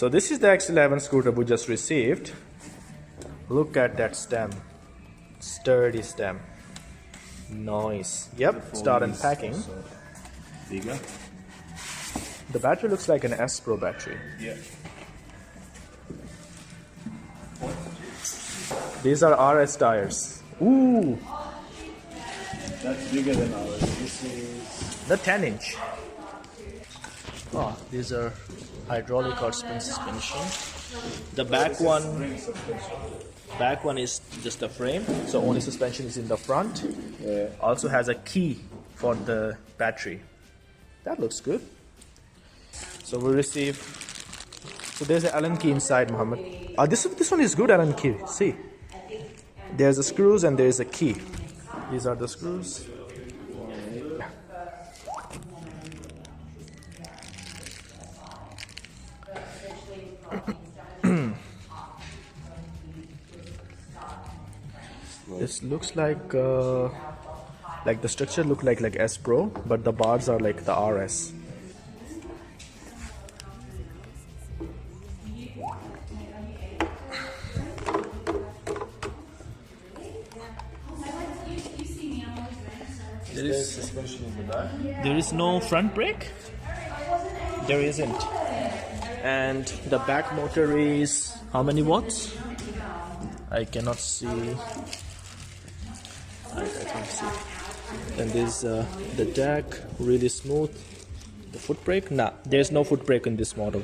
So this is the X11 scooter we just received. Look at that stem, sturdy stem. Nice. Yep, start unpacking. Bigger. The battery looks like an S Pro battery. Yeah. These are RS tires. Ooh, That's bigger than ours. This is the 10-inch. Oh, these are hydraulic or spring suspension. The back one is just a frame, so only suspension is in the front. yeah. Also has a key for the battery. That looks good. So we receive. So there's an Allen key inside, Muhammad. This one is good, Allen key. See, there's a screws and there's a key. These are the screws. This looks like the structure look like S Pro, but the bars are like the RS. There is no front brake. There isn't. And the back motor is how many watts? I cannot see. I can't see. And there's the jack, really smooth. The foot brake? Nah, there's no foot brake in this model.